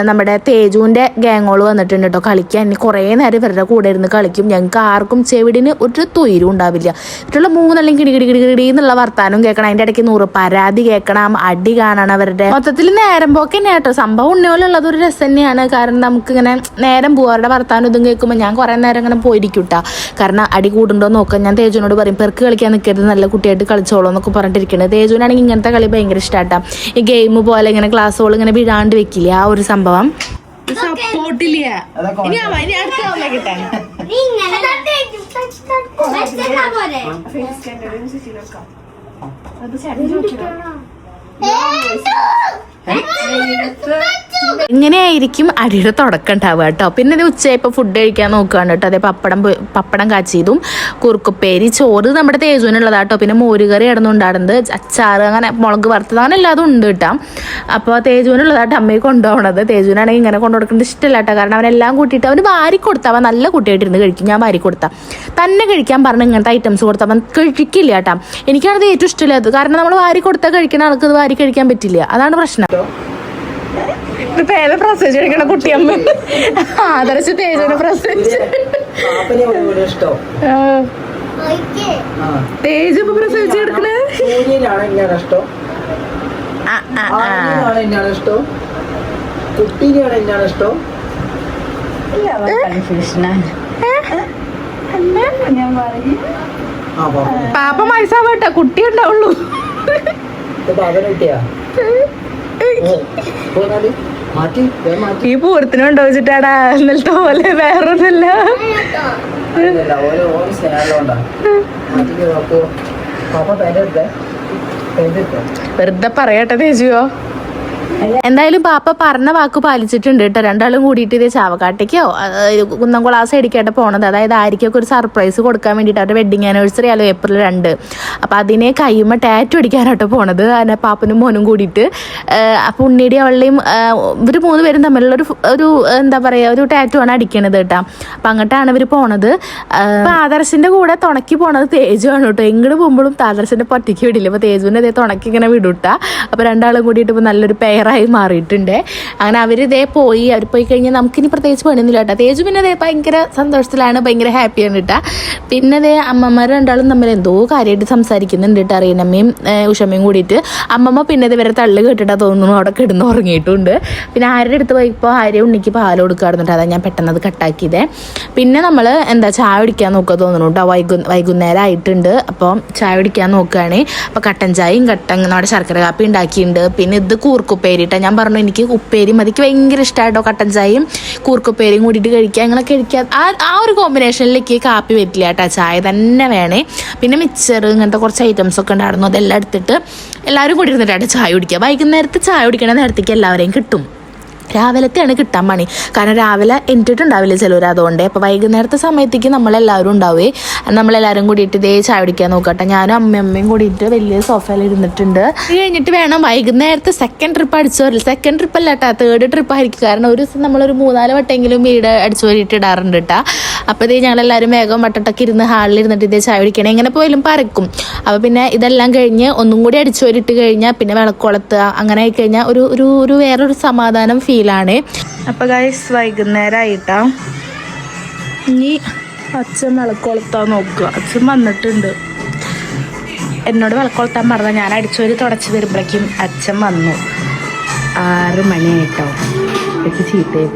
Speaker 1: നമ്മുടെ തേജുവിൻ്റെ ഗ്യാങ്ങോള് വന്നിട്ടുണ്ട് കേട്ടോ കളിക്കാൻ. ഇനി കുറേ നേരം ഇവരുടെ കൂടെ ഇരുന്ന് കളിക്കും. ഞങ്ങൾക്ക് ആർക്കും ചെവിടിന് ഒരു തൊയിരും ഉണ്ടാവില്ല. മറ്റുള്ള മൂന്നെല്ലാം കിടി എന്നുള്ള വർത്താനം കേൾക്കണം, അതിൻ്റെ ഇടയ്ക്ക് 100 പരാതി കേൾക്കണം, അടി കാണണം അവരുടെ. മൊത്തത്തിൽ നേരം പോക്ക് തന്നെ കേട്ടോ. സംഭവം ഉണ്ണിയോലുള്ളത് ഒരു രസം തന്നെയാണ്. കാരണം നമുക്കിങ്ങനെ നേരം പോകും, അവരുടെ വർത്താനം ഇതും കേൾക്കുമ്പോൾ ഞാൻ കുറേ നേരം ഇങ്ങനെ പോയിരിക്കൂട്ടാ. കാരണം അടി കൂടുണ്ടോ നോക്കാം. ഞാൻ തേജുവിനോട് പറയും പെർക്ക് കളിക്കാൻ നിൽക്കരുത്, നല്ല കുട്ടിയായിട്ട് കളിച്ചോളൂ എന്നൊക്കെ പറഞ്ഞിട്ടിരിക്കുന്നത്. തേജുവിനാണെങ്കിൽ ഇങ്ങനത്തെ കളി ഭയങ്കര ഇഷ്ടമായിട്ടാ. ഈ ഗെയിം പോലെ ഇങ്ങനെ ക്ലാസ്സുകൾ ഇങ്ങനെ വിടാണ്ട് വെക്കില്ല, ആ ഒരു സംഭവം സപ്പോർട്ടില്ല. ഇങ്ങനെയായിരിക്കും അടിയുടെ തുടക്കം ഉണ്ടാവുക കേട്ടോ. പിന്നെ ഇത് ഉച്ചയായപ്പോൾ ഫുഡ് കഴിക്കാൻ നോക്കുകയാണ് കേട്ടോ. അതേ പപ്പടം കാച്ചിയതും കുറുക്കുപ്പേരി, ചോറ് നമ്മുടെ തേജുവിനുള്ളതാട്ടോ. പിന്നെ മോരുകറി ഇടുന്നുണ്ടായിരുന്നത്, അച്ചാറ്, അങ്ങനെ മുളക് വറുത്തത്, അങ്ങനെ എല്ലാതും ഉണ്ട് കേട്ടോ. അപ്പോൾ തേജുവിനുള്ളതായിട്ട് അമ്മയെ കൊണ്ടുപോകണത്. തേജുവിനാണെങ്കിൽ ഇങ്ങനെ കൊണ്ടുകൊടുക്കേണ്ട ഇഷ്ടമില്ല കേട്ടോ. കാരണം അവനെല്ലാം കൂട്ടിയിട്ട് അവന് വാരി കൊടുത്താൽ അവൻ നല്ല കുട്ടിയായിട്ടിരുന്ന് കഴിക്കും. ഞാൻ വാരി കൊടുത്താൽ തന്നെ കഴിക്കാൻ പറഞ്ഞ് ഇങ്ങനത്തെ ഐറ്റംസ് കൊടുത്താൽ അവൻ കഴിക്കില്ല കേട്ടോ. എനിക്കാണത് ഏറ്റവും ഇഷ്ടമില്ലാത്തത്. കാരണം നമ്മൾ വാരി കൊടുത്താൽ കഴിക്കുന്ന ആൾക്ക് അത് വാരി കഴിക്കാൻ പറ്റില്ല, അതാണ് പ്രശ്നം. പേര് പ്രസവിച്ചെടുക്കണ കുട്ടിയമ്മ ആദർശ് തേജുവിനെ പ്രസവിച്ച് തേജ് ഇപ്പൊ പ്രസവിച്ചെടുക്കണ പാപ്പ മനസ്സാവട്ടെ, കുട്ടി ഉണ്ടാവുള്ളൂ. ഈ പൂരത്തിന് കൊണ്ടുവച്ചിട്ടാടാ ഇന്നലത്തെ പോലെ വേറൊന്നുമില്ല. വെറുതെ പറയട്ടെ തേജുവോ. എന്തായാലും പാപ്പ പറഞ്ഞ വാക്ക് പാലിച്ചിട്ടുണ്ട് കേട്ടോ. രണ്ടാളും കൂടിയിട്ട് ഇതേ ചാവക്കാട്ടേക്കോ കുന്നംകുളം ആ സൈഡിലേക്കായിട്ട് പോണത്. അതായത് ആയിരിക്കൊക്കെ ഒരു സർപ്രൈസ് കൊടുക്കാൻ വേണ്ടിയിട്ട് അവരുടെ വെഡിങ് ആനിവേഴ്സറി ആലോ April 2. അപ്പോൾ അതിനെ കയ്യുമ്പോൾ ടാറ്റു അടിക്കാനാട്ടോ പോണത്, അതിനെ പാപ്പനും മോനും കൂടിയിട്ട്. അപ്പോൾ ഉണ്ണിയുടെ അവളുടെയും ഇവർ 3 പേരും തമ്മിലുള്ള ഒരു എന്താ പറയുക ഒരു ടാറ്റു ആണ് അടിക്കണത് കേട്ടോ. അപ്പം അങ്ങോട്ടാണ് ഇവർ പോണത്. അപ്പോൾ ആദർശിൻ്റെ കൂടെ തുണക്കി പോണത് തേജു ആണ് കേട്ടോ. എങ്ങോട്ട് പോകുമ്പോഴും ആദർശിൻ്റെ പൊറ്റയ്ക്ക് വിടില്ല. അപ്പോൾ തേജുവിൻ്റെ അതേ തുണക്കി ഇങ്ങനെ വിടൂട്ടാ. അപ്പോൾ രണ്ടാളും കൂടിയിട്ട് ഇപ്പോൾ നല്ലൊരു പെയറായി മാറിയിട്ടുണ്ട്. അങ്ങനെ അവർ പോയി കഴിഞ്ഞാൽ നമുക്കിനി പ്രത്യേകിച്ച് പണിയൊന്നുമില്ല കേട്ടോ. തേജു പിന്നെ അതേ ഭയങ്കര സന്തോഷത്തിലാണ്, ഭയങ്കര ഹാപ്പിയാണ് കേട്ടോ. പിന്നെ അതേ അമ്മമാർ രണ്ടാളും തമ്മിൽ എന്തോ കാര്യമായിട്ട് സംസാരിക്കുന്നുണ്ട് കേട്ടോ. അറിയണമ്മയും ഉഷമ്മയും കൂടിയിട്ട്. അമ്മമ്മ പിന്നെ ഇവരെ തള്ളു കേട്ടിട്ടാ തോന്നുന്നു അവിടെ കിടന്ന് ഉറങ്ങിയിട്ടുണ്ട്. പിന്നെ ആരുടെ അടുത്ത് പോയപ്പോൾ ആര്യ ഉണ്ണിക്ക് പാൽ കൊടുക്കാറുണ്ട്. അതാ ഞാൻ പെട്ടെന്ന് അത് കട്ടാക്കിയത്. പിന്നെ നമ്മൾ ചായ കുടിക്കാൻ നോക്കുക തോന്നുന്നു കേട്ടോ. വൈകുന്നേരം ആയിട്ടുണ്ട്. അപ്പോൾ ചായ കുടിക്കാൻ നോക്കുകയാണ്. അപ്പോൾ കട്ടൻ ചായയും നമ്മുടെ ശർക്കര കാപ്പി ഉണ്ടാക്കിയിട്ടുണ്ട്. പിന്നെ ഇത് കൂർക്കുപ്പേരിട്ടാ. ഞാൻ പറഞ്ഞു എനിക്ക് ഉപ്പേരി മതിക്ക് ഭയങ്കര ഇഷ്ടമായിട്ടോ. കട്ടൻ ചായയും കൂർക്കുപ്പേരിയും കൂടിയിട്ട് കഴിക്കുക, അങ്ങനെ കഴിക്കുക. ആ ഒരു കോമ്പിനേഷനിലേക്ക് കാപ്പി പറ്റില്ല കേട്ടോ, ചായ തന്നെ വേണേ. പിന്നെ മിക്സർ ഇങ്ങനത്തെ കുറച്ച് ഐറ്റംസ് ഒക്കെ ഉണ്ടായിരുന്നു, അതെല്ലാം എടുത്തിട്ട് എല്ലാവരും കൂടി ഇരുന്നിട്ടാണ് ചായ കുടിക്കുക. വൈകുന്നേരത്ത് ചായ കുടിക്കണ നേരത്തേക്ക് എല്ലാവരെയും കിട്ടും. രാവിലത്തെയാണ് കിട്ടാൻ പണി. കാരണം രാവിലെ എണീറ്റിട്ടുണ്ടാവില്ല ചിലവർ, അതുകൊണ്ട്. അപ്പോൾ വൈകുന്നേരത്തെ സമയത്തേക്ക് നമ്മളെല്ലാവരും ഉണ്ടാവേ. നമ്മളെല്ലാവരും കൂടിയിട്ട് ഇതേ ചായ കുടിക്കാൻ നോക്കട്ടെ. ഞാനും അമ്മയും കൂടിയിട്ട് വലിയ സോഫയിൽ ഇരുന്നിട്ടുണ്ട്. ഇത് കഴിഞ്ഞിട്ട് വേണം വൈകുന്നേരത്തെ സെക്കൻഡ് ട്രിപ്പ് അടിച്ചു വരില്ല. സെക്കൻഡ് ട്രിപ്പ് അല്ല കേട്ടോ, 3rd ട്രിപ്പ് ആയിരിക്കും. കാരണം ഒരു ദിവസം നമ്മളൊരു 3-4 വട്ടെങ്കിലും വീട് അടിച്ചു വരിയിട്ട് ഇടാറുണ്ട് കേട്ടോ. അപ്പോൾ ഇതേ ഞങ്ങളെല്ലാവരും വേഗം വട്ടട്ടൊക്കെ ഇരുന്ന് ഹാളിൽ ഇരുന്നിട്ട് ഇതേ ചായ കുടിക്കണം. എങ്ങനെ പോയാലും പറക്കും. അപ്പോൾ പിന്നെ ഇതെല്ലാം കഴിഞ്ഞ് ഒന്നും കൂടി അടിച്ചു വരിട്ട് കഴിഞ്ഞാൽ പിന്നെ വിളക്കുകൊളുത്തുക, അങ്ങനെ ആയിക്കഴിഞ്ഞാൽ ഒരു വേറൊരു സമാധാനം ഫീലാണ്. അപ്പോൾ ഗൈസ് വൈകുന്നേരമായിട്ടാ. ഇനി അച്ഛൻ വിളക്കുകൊളുത്താൻ നോക്കുക. അച്ഛൻ വന്നിട്ടുണ്ട്. എന്നോട് വിളക്കുകൊളുത്താൻ പറഞ്ഞാൽ ഞാൻ അടിച്ചോരി തുടച്ച് വരുമ്പോഴേക്കും അച്ഛൻ വന്നു. 6 മണിയായിട്ടോ. എനിക്ക് ചീത്തയായി.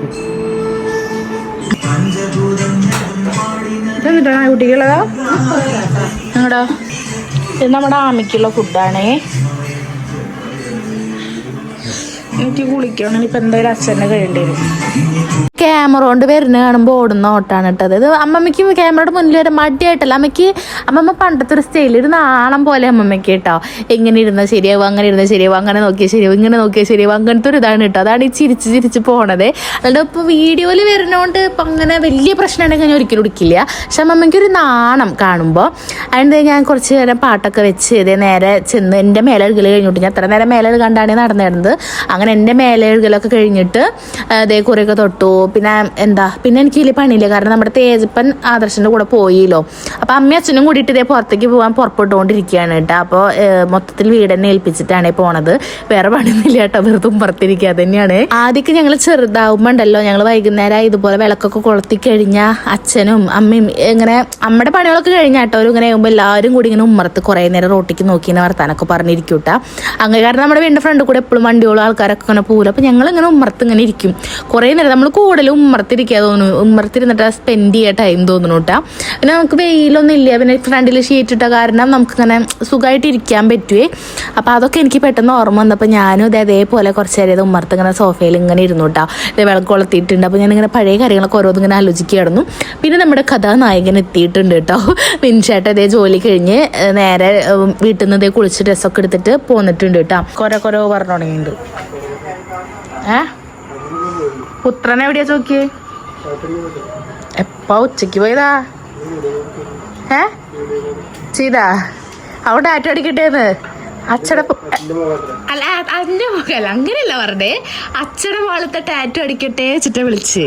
Speaker 1: എന്നിട്ടാ കുട്ടികളതാ ഞങ്ങളുടെ ഇത് നമ്മുടെ ആമിക്കുള്ള ഫുഡാണേ. എനിക്ക് കുളിക്കണം. ഇനിയിപ്പോൾ എന്തായാലും അച്ഛനെ കഴിയേണ്ടി വരും. ക്യാമറ കൊണ്ട് വരുന്ന കാണുമ്പോൾ ഓടുന്ന ഓട്ടാണ് കേട്ടത്. ഇത് അമ്മമ്മയ്ക്ക് ക്യാമറയുടെ മുന്നിൽ വരെ മടിയായിട്ടല്ല, അമ്മമ്മ പണ്ടത്തെ ഒരു സ്റ്റൈലിൽ ഒരു നാണം പോലെ അമ്മമ്മയ്ക്ക് കേട്ടോ. എങ്ങനെ ഇരുന്നാൽ ശരിയാവും, അങ്ങനെ ഇരുന്നാൽ ശരിയാവും, അങ്ങനെ നോക്കിയാൽ ശരിയാവും, ഇങ്ങനെ നോക്കിയാൽ ശരിയാവും, അങ്ങനത്തെ ഒരു ഇതാണ് കേട്ടോ. അതാണ് ഈ ചിരിച്ച് പോണത്. അതുകൊണ്ട് ഇപ്പോൾ വീഡിയോയിൽ വരുന്നതുകൊണ്ട് ഇപ്പം അങ്ങനെ വലിയ പ്രശ്നം ഉണ്ടെങ്കിൽ ഞാൻ ഒരിക്കലും എടുക്കില്ല. പക്ഷെ അമ്മമ്മയ്ക്കൊരു നാണം കാണുമ്പോൾ അതിൻ്റെ ഞാൻ കുറച്ച് നേരം പാട്ടൊക്കെ വെച്ച് ഇതേ നേരെ ചെന്ന് എൻ്റെ മേലെഴുകൽ കഴിഞ്ഞിട്ട്, ഞാൻ അത്ര നേരം മേലെഴുകാണ്ടാണ് നടന്നിരുന്നത്. അങ്ങനെ എൻ്റെ മേലെഴുകലൊക്കെ കഴിഞ്ഞിട്ട് അതേ കുറേയൊക്കെ തൊട്ടു. പിന്നെ എനിക്ക് വലിയ പണിയില്ല, കാരണം നമ്മുടെ തേജപ്പൻ ആദർശൻ്റെ കൂടെ പോയില്ലോ. അപ്പോൾ അമ്മയും അച്ഛനും കൂടിയിട്ട് ഇതേ പുറത്തേക്ക് പോകാൻ പുറപ്പെട്ടുകൊണ്ടിരിക്കുകയാണ് കേട്ടോ. അപ്പോൾ മൊത്തത്തിൽ വീട് തന്നെ ഏൽപ്പിച്ചിട്ടാണ് പോണത്. വേറെ പണിയൊന്നുമില്ല കേട്ടോ, വെറുതെ പുറത്തിരിക്കുക തന്നെയാണ്. ആദ്യമൊക്കെ ഞങ്ങൾ ചെറുതാവുമ്പോൾ ഉണ്ടല്ലോ, ഞങ്ങൾ വൈകുന്നേരം ഇതുപോലെ വിളക്കൊക്കെ കൊളുത്തി കഴിഞ്ഞാൽ അച്ഛനും അമ്മയും ഇങ്ങനെ നമ്മുടെ പണികളൊക്കെ കഴിഞ്ഞാട്ടോ ഒരു ഇങ്ങനെ ആകുമ്പോൾ എല്ലാവരും കൂടി ഇങ്ങനെ ഉമ്മറത്ത് കുറേ നേരം റോട്ടിക്ക് നോക്കി ഇങ്ങനെ വർത്താനൊക്കെ പറഞ്ഞിരിക്കും കേട്ടോ. അങ്ങനെ കാരണം നമ്മുടെ വീടിൻ്റെ ഫ്രണ്ട് കൂടെ എപ്പോഴും വണ്ടിയോളം ആൾക്കാരൊക്കെ ഇങ്ങനെ പോകില്ല. അപ്പോൾ ഞങ്ങളിങ്ങനെ ഉമ്മറത്ത് ഇങ്ങനെ ഇരിക്കും കുറേ നേരം. നമ്മൾ കൂടുതലും ഉമ്മറത്തിരിക്കുക തോന്നുന്നു, ഉമ്മറത്തിരുന്നിട്ട് സ്പെൻഡ് ചെയ്യാൻ ടൈം തോന്നുന്നു കേട്ടോ. പിന്നെ നമുക്ക് വെയിലൊന്നും ഇല്ല, പിന്നെ ഫ്രണ്ടിൽ ഷീറ്റ് ഇട്ട കാരണം നമുക്കിങ്ങനെ സുഖമായിട്ട് ഇരിക്കാൻ പറ്റുവേ. അപ്പോൾ അതൊക്കെ എനിക്ക് പെട്ടെന്ന് ഓർമ്മ വന്നപ്പോൾ ഞാനും അതേപോലെ കുറച്ച് നേരം ഉമ്മറത്ത് ഇങ്ങനെ സോഫയിൽ ഇങ്ങനെ ഇരുന്നു കേട്ടോ. ഇത് വിളക്ക് കൊളുത്തിയിട്ടുണ്ട്. അപ്പോൾ ഞാനിങ്ങനെ പഴയ കാര്യങ്ങളൊക്കെ ഓരോന്നും ഇങ്ങനെ ആലോചിക്കുകയായിരുന്നു. പിന്നെ നമ്മുടെ കഥാനായകൻ എത്തിയിട്ടുണ്ട് കേട്ടോ. വിൻചേട്ടൻ ഇതേ ജോലി കഴിഞ്ഞ് നേരെ വീട്ടിൽ നിന്ന് ഇതേ കുളിച്ച് ഡ്രസ്സൊക്കെ എടുത്തിട്ട് പോന്നിട്ടുണ്ട് കേട്ടോ. കുറേ പറഞ്ഞു തുടങ്ങിയിട്ടുണ്ട്. പുത്രനെ എവിടെയാ ചോക്കിയേ? എപ്പ ഉച്ചക്ക് പോയതാ? ചെയ്താ അവിടെ ടാറ്റ അടിക്കട്ടേന്ന് അച്ഛടെ അല്ല അതിന്റെ മുഖല്ല, അങ്ങനെയല്ല പറഞ്ഞേ. അച്ഛടെ മോളത്തെ ടാറ്റു അടിക്കട്ടെ വെച്ചിട്ട് വിളിച്ച്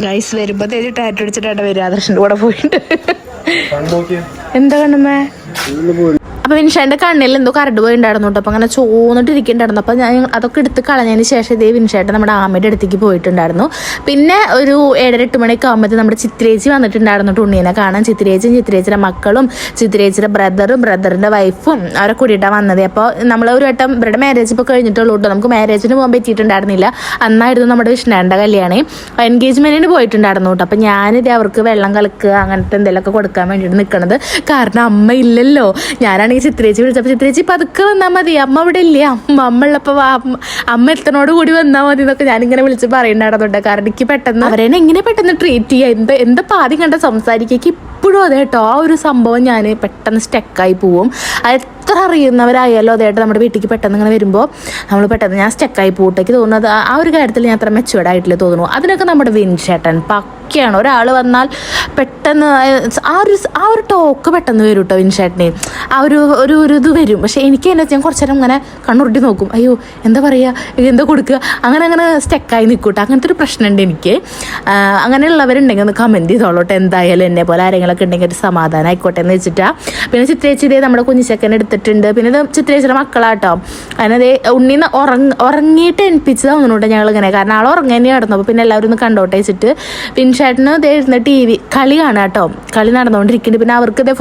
Speaker 1: ഗൈസ് വരുമ്പോഴത്തേക്ക് ടാറ്റു അടിച്ചിട്ടാണ് വരിക. ആദർശന്റെ കൂടെ പോയിട്ട് എന്താ കണ്ണമ്മേ? അപ്പോൾ വിൻഷാൻ്റെ കണ്ണിൽ എന്തോ കരട് പോയി ഉണ്ടായിരുന്നു കേട്ടോ. അപ്പോൾ അങ്ങനെ ചോന്നിട്ടിരിക്കുന്നുണ്ടായിരുന്നു. അപ്പോൾ ഞാൻ അതൊക്കെ എടുത്ത് കളഞ്ഞതിന് ശേഷം ഇതേ വിൻഷായിട്ട് നമ്മുടെ ആമയുടെ അടുത്തേക്ക് പോയിട്ടുണ്ടായിരുന്നു. പിന്നെ ഒരു 7-8 മണിയൊക്കെ ആകുമ്പോഴത്തേക്ക് നമ്മുടെ ചിത്രേച്ചി വന്നിട്ടുണ്ടായിരുന്നു ഉണ്ണീനെ കാണാൻ. ചിത്രേച്ചിയുടെ മക്കളും ചിത്രേച്ചിയുടെ ബ്രദറിൻ്റെ വൈഫും അവരെ കൂടിയിട്ടാണ് വന്നത്. അപ്പോൾ നമ്മൾ ഒരു വട്ടം ഇവരുടെ മാരേജ് ഇപ്പോൾ കഴിഞ്ഞിട്ടുള്ളൂ കേട്ടോ. നമുക്ക് മാരേജിന് പോകാൻ പറ്റിയിട്ടുണ്ടായിരുന്നില്ല. അന്നായിരുന്നു നമ്മുടെ വിഷ്ണുവിൻ്റെ കല്യാണം. എൻഗേജ്മെൻറ്റിന് പോയിട്ടുണ്ടായിരുന്നു കേട്ടോ. അപ്പോൾ ഞാനിത് അവർക്ക് വെള്ളം കലക്കുക അങ്ങനത്തെ എന്തെങ്കിലുമൊക്കെ കൊടുക്കാൻ വേണ്ടിയിട്ട് നിൽക്കണത്. കാരണം അമ്മ ഇല്ലല്ലോ. ഞാനാണെങ്കിൽ ചിത്രേച്ചി വിളിച്ചപ്പോൾ ചിത്രേച്ചി പതുക്കെ വന്നാൽ മതി, അമ്മ ഇവിടെ ഇല്ലേ, അമ്മ ഉള്ളപ്പോൾ അമ്മ എത്തനോട് കൂടി വന്നാൽ മതി എന്നൊക്കെ ഞാനിങ്ങനെ വിളിച്ച് പറയുന്നുണ്ടായിരുന്നുണ്ട്. കാരണം എനിക്ക് പെട്ടെന്ന് അവരെ എങ്ങനെ പെട്ടെന്ന് ട്രീറ്റ് ചെയ്യുക, എന്താ ആദ്യം കണ്ട സംസാരിക്കുക, ഇപ്പോഴും അതെ കേട്ടോ. ആ ഒരു സംഭവം ഞാൻ പെട്ടെന്ന് സ്റ്റക്കായി പോവും. അത് എത്ര അറിയുന്നവരായാലും അതായിട്ട് നമ്മുടെ വീട്ടിലേക്ക് പെട്ടെന്ന് ഇങ്ങനെ വരുമ്പോൾ നമ്മൾ പെട്ടെന്ന് ഞാൻ സ്റ്റക്കായി പോട്ടേക്ക് തോന്നുന്നത്. ആ ഒരു കാര്യത്തിൽ ഞാൻ അത്ര മെച്ചുവേർഡ് ആയിട്ടില്ല തോന്നുന്നു. അതിനൊക്കെ നമ്മുടെ വിൻചേട്ടൻ പക്കയാണ്. ഒരാൾ വന്നാൽ പെട്ടെന്ന് ആ ഒരു ടോക്ക് പെട്ടെന്ന് വരും കേട്ടോ വിൻചേട്ടന്. ആ ഒരു ഇത് വരും. പക്ഷെ എനിക്ക് എന്നെ ഞാൻ കുറച്ച് നേരം ഇങ്ങനെ കണ്ണുരുട്ടി നോക്കും, അയ്യോ എന്താ പറയുക, എന്താ കൊടുക്കുക, അങ്ങനെ സ്റ്റക്കായി നിൽക്കൂട്ടോ. അങ്ങനത്തെ ഒരു പ്രശ്നമുണ്ട് എനിക്ക്. അങ്ങനെയുള്ളവരുണ്ടെങ്കിൽ ഒന്ന് കമൻറ്റ് ചെയ്തോളൂട്ടോ. എന്തായാലും എന്നെ പോലെ ആരെങ്കിലൊക്കെ ഉണ്ടെങ്കിൽ ഒരു സമാധാനം ആയിക്കോട്ടെ എന്ന് വെച്ചിട്ടാണ്. പിന്നെ ചിത്രേച്ചിയുടെ നമ്മുടെ കുഞ്ഞിച്ചക്കനെ എടുത്തിട്ടുണ്ട്. പിന്നെ ഇത് ചിത്രേച്ചിയുടെ മക്കളാട്ടോ. അതിനത് ഉണ്ണീന്ന് ഉറങ്ങിയിട്ട് എണിപ്പിച്ച് തോന്നുന്നുണ്ട് ഞങ്ങളിങ്ങനെ. കാരണം ആൾ ഉറങ്ങി തന്നെ നടന്നു. അപ്പോൾ പിന്നെ എല്ലാവരും ഒന്ന് കണ്ടോട്ടെ വെച്ചിട്ട് വിൻഷേട്ടന് ഇതേ ഇരുന്ന് TV കളി കാണാം കേട്ടോ. കളി നടന്നുകൊണ്ടിരിക്കുന്നുണ്ട്. പിന്നെ അവർക്ക് ഇതേ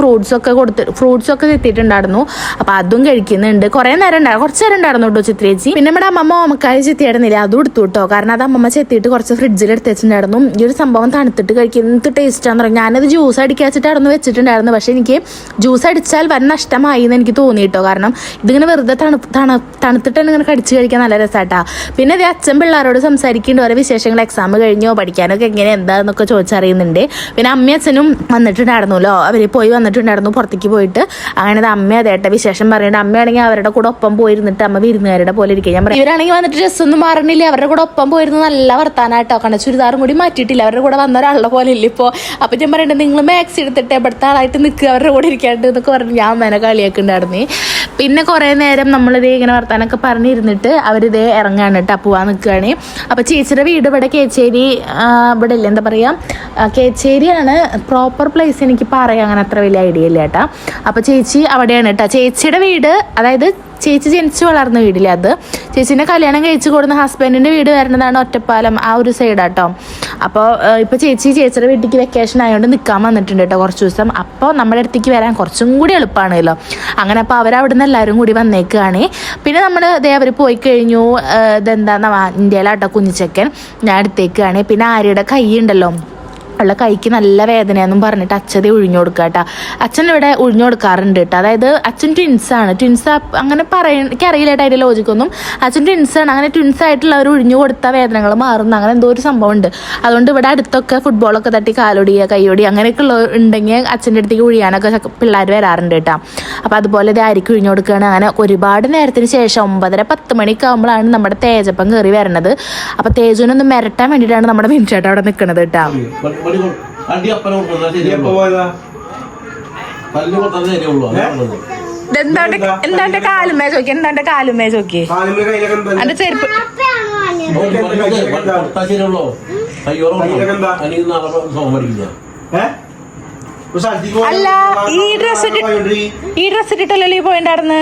Speaker 1: ഫ്രൂട്ട്സൊക്കെ എത്തിയിട്ടുണ്ടായിരുന്നു. അപ്പോൾ അതും കഴിക്കുന്നുണ്ട്. കുറച്ച് നേരം ഉണ്ടായിരുന്നു കേട്ടോ ചിത്രേച്ചി. പിന്നെ നമ്മുടെ അമ്മമ്മ ഓമക്കായ ചെത്തിയായിരുന്നില്ല, അതും എടുത്തു കേട്ടോ. കാരണം അത് അമ്മമ്മ ചെത്തിയിട്ട് കുറച്ച് ഫ്രിഡ്ജിൽ എടുത്ത് വെച്ചിട്ടുണ്ടായിരുന്നു. ഈ ഒരു സംഭവം തണുത്തിട്ട് കഴിക്കുന്നത് ടേസ്റ്റാന്ന് പറഞ്ഞു. ഞാനത് ജ്യൂസ് അടിക്കാച്ചിട്ടായിരുന്നു വെച്ചിട്ടുണ്ടായിരുന്നു. പക്ഷെ എനിക്ക് ജ്യൂസ് അടിച്ചാൽ വൻ നഷ്ടമായി എന്ന് എനിക്ക് തോന്നി കേട്ടോ. കാരണം ഇതിങ്ങനെ വെറുതെ തണുത്തിട്ട് തന്നെ ഇങ്ങനെ കടിച്ച് കഴിക്കാൻ നല്ല രസമായിട്ടാ. പിന്നെ ഇത് അച്ഛൻ പിള്ളേരോട് സംസാരിക്കേണ്ട ഓരോ വിശേഷങ്ങൾ, എക്സാം കഴിഞ്ഞോ പഠിക്കാനൊക്കെ എങ്ങനെ എന്താന്നൊക്കെ ചോദിച്ചറിയുന്നുണ്ട്. പിന്നെ അമ്മയും അച്ഛനും വന്നിട്ടുണ്ടായിരുന്നല്ലോ, അവർ പോയി വന്നിട്ടുണ്ടായിരുന്നു പുറത്തേക്ക് പോയിട്ട്. അങ്ങനെ അമ്മ അതേട്ട വിശേഷം പറയുന്നുണ്ട്. അമ്മയാണെങ്കിൽ അവരുടെ കൂടെ ഒപ്പം പോയിരുന്നിട്ട് അമ്മ വിരുന്നുകാരുടെ പോലെ ഇരിക്കുക. ഞാൻ പറയും ഇവരാണെങ്കിൽ വന്നിട്ട് ഡ്രസ്സൊന്നും മാറണില്ല, അവരുടെ കൂടെ ഒപ്പം പോയിരുന്നു നല്ല വർത്താനായിട്ടോ. കാരണം ചുരിദാറും കൂടി മാറ്റിയിട്ടില്ല, അവരുടെ കൂടെ വന്ന ഒരാളുടെ പോലെ ഇല്ല ഇപ്പോൾ. അപ്പം ഞാൻ പറയണ്ടത് നിങ്ങൾ മാക്സ് എടുത്തിട്ട് എവിടുത്തെ ആളായിട്ട് നിൽക്കുക, അവരുടെ കൂടെ ഇരിക്കാണ്ട് എന്നൊക്കെ പറഞ്ഞ് ഞാൻ അമ്മേനെ കളിയൊക്കെ ഉണ്ടായിരുന്നു. പിന്നെ കുറേ നേരം നമ്മളിതേ ഇങ്ങനെ വർത്താനൊക്കെ പറഞ്ഞിരുന്നിട്ട് അവരിതേ ഇറങ്ങാണ് കേട്ടോ, പോവാൻ നിൽക്കുകയാണ്. അപ്പോൾ ചേച്ചിയുടെ വീട് ഇവിടെ കേച്ചേരി ഇവിടെ ഇല്ല, എന്താ പറയുക, കേച്ചേരിയാണ് പ്രോപ്പർ പ്ലേസ്. എനിക്ക് പറയാം അങ്ങനെ അത്ര വലിയ ഐഡിയ ഇല്ല കേട്ടോ. അപ്പോൾ ചേച്ചി അവിടെയാണ് കേട്ടോ. ചേച്ചിയുടെ വീട്, അതായത് ചേച്ചി ജനിച്ച് വളർന്ന വീടില്ലേ അത്. ചേച്ചീൻ്റെ കല്യാണം കഴിച്ച് കൊടുക്കുന്ന ഹസ്ബൻഡിൻ്റെ വീട് വരുന്നതാണ് ഒറ്റപ്പാലം, ആ ഒരു സൈഡാട്ടോ. അപ്പോൾ ഇപ്പോൾ ചേച്ചിയുടെ വീട്ടിലേക്ക് വെക്കേഷൻ ആയതുകൊണ്ട് നിൽക്കാൻ വന്നിട്ടുണ്ട് കേട്ടോ കുറച്ച് ദിവസം. അപ്പോൾ നമ്മുടെ അടുത്തേക്ക് വരാൻ കുറച്ചും കൂടി എളുപ്പമാണല്ലോ. അങ്ങനെ അപ്പോൾ അവരവിടെ നിന്ന് എല്ലാവരും കൂടി വന്നേക്കുകയാണ്. പിന്നെ നമ്മൾ അവർ പോയി കഴിഞ്ഞു. ഇതെന്താ ഇന്ത്യയിലാട്ടോ കുഞ്ഞിച്ചക്കൻ, ഞാൻ അടുത്തേക്കാണ്. പിന്നെ ആര്യയുടെ കൈ ഉണ്ടല്ലോ, അവളുടെ കൈക്ക് നല്ല വേദനയെന്നും പറഞ്ഞിട്ട് അച്ഛതെ ഒഴിഞ്ഞു കൊടുക്കുക കേട്ടോ. അച്ഛൻ ഇവിടെ ഒഴിഞ്ഞു കൊടുക്കാറുണ്ട് കേട്ടോ. അതായത് അച്ഛൻ ട്വിൻസാണ്. ട്വിൻസ് അങ്ങനെ എനിക്കറിയില്ല കേട്ടോ അതിൻ്റെ ലോജിക്കൊന്നും. അച്ഛൻ ട്വിൻസാണ്. അങ്ങനെ ട്വിൻസ് ആയിട്ടുള്ളവർ ഒഴിഞ്ഞു കൊടുത്താൽ വേദനകൾ മാറുന്ന അങ്ങനെ എന്തോ ഒരു സംഭവം ഉണ്ട്. അതുകൊണ്ട് ഇവിടെ അടുത്തൊക്കെ ഫുട്ബോളൊക്കെ തട്ടി കാലൊടിയുക കൈയൊടി അങ്ങനെയൊക്കെ ഉള്ള ഉണ്ടെങ്കിൽ അച്ഛൻ്റെ അടുത്തേക്ക് ഒഴിയാനൊക്കെ പിള്ളേർ വരാറുണ്ട് കേട്ടോ. അപ്പോൾ അതുപോലെ ഇത് ആയിരിക്കും ഒഴിഞ്ഞു കൊടുക്കുകയാണ്. അങ്ങനെ ഒരുപാട് നേരത്തിന് ശേഷം 9:30-10 മണിയൊക്കെ ആകുമ്പോഴാണ് നമ്മുടെ തേജപ്പം കയറി വരണത്. അപ്പോൾ തേജുവിനൊന്ന് മിരട്ടാൻ വേണ്ടിയിട്ടാണ് നമ്മുടെ മിനിച്ചേട്ടൻ അവിടെ നിൽക്കുന്നത് കേട്ടോ. എന്താ കാലുമേ ചോക്കി, എന്താ കാലുമേ ചോക്കി, എന്റെ ചെരുപ്പ് അല്ല. ഈ ഡ്രസ് ഇട്ടിട്ടല്ലോ ഈ പോയിണ്ടായിരുന്നു.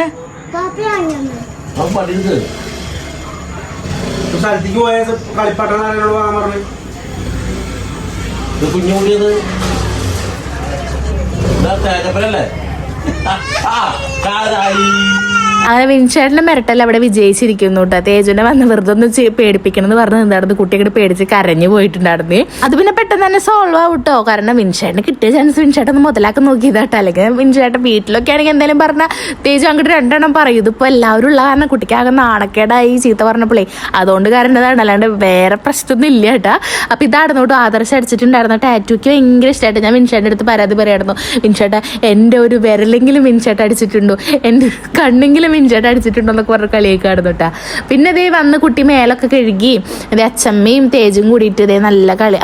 Speaker 1: അങ്ങനെ വിൻചേട്ടൻ്റെ മിരട്ടല്ല അവിടെ വിജയിച്ചിരിക്കുന്നു കേട്ടോ. തേജുവിനെ വന്ന് വെറുതെ ഒന്ന് പേടിപ്പിക്കണം എന്ന് പറഞ്ഞ് എന്തായിരുന്നു കുട്ടിയൊക്കെ പേടിച്ച് കരഞ്ഞു പോയിട്ടുണ്ടായിരുന്നു. അത് പിന്നെ പെട്ടെന്ന് തന്നെ സോൾവ് ആവും കേട്ടോ. കാരണം വിൻചേട്ടന് കിട്ടിയ ചാൻസ് വിൻചേട്ടൻ ഒന്ന് മുതലാക്കി നോക്കിയതാട്ടോ. അല്ലെങ്കിൽ വിൻചേട്ടൻ വീട്ടിലൊക്കെ ആണെങ്കിൽ എന്തെങ്കിലും പറഞ്ഞാൽ തേജു അങ്ങോട്ട് 2 എണ്ണം പറയും. ഇതിപ്പോൾ എല്ലാവരും ഉള്ള കാരണം കുട്ടിക്കാകെ നാണക്കേടായി ചീത്ത പറഞ്ഞപ്പോഴേ അതുകൊണ്ട് കാരണതാണ്, അല്ലാണ്ട് വേറെ പ്രശ്നമൊന്നും ഇല്ല കേട്ടോ. അപ്പോൾ ഇതായിരുന്നു കേട്ടോ ആദർശം അടിച്ചിട്ടുണ്ടായിരുന്നു. ടാറ്റൂക്ക് ഭയങ്കര ഇഷ്ടമായിട്ട് ഞാൻ വിൻചേട്ടൻ്റെ അടുത്ത് പരാതി പറയായിരുന്നു. വിൻചേട്ട എൻ്റെ ഒരു വിരലെങ്കിലും വിൻചേട്ട അടിച്ചിട്ടുണ്ടോ, എൻ്റെ കണ്ണെങ്കിലും മിഞ്ചേട്ട അടിച്ചിട്ടുണ്ടോ എന്നൊക്കെ പറഞ്ഞ കളിയൊക്കെ ആയിരുന്നു കേട്ടോ. പിന്നെ ഇതേ വന്ന് കുട്ടി മേലൊക്കെ കഴുകി ഇതേ അച്ഛമ്മയും തേജും കൂടിയിട്ട് ഇതേ നല്ല കളി,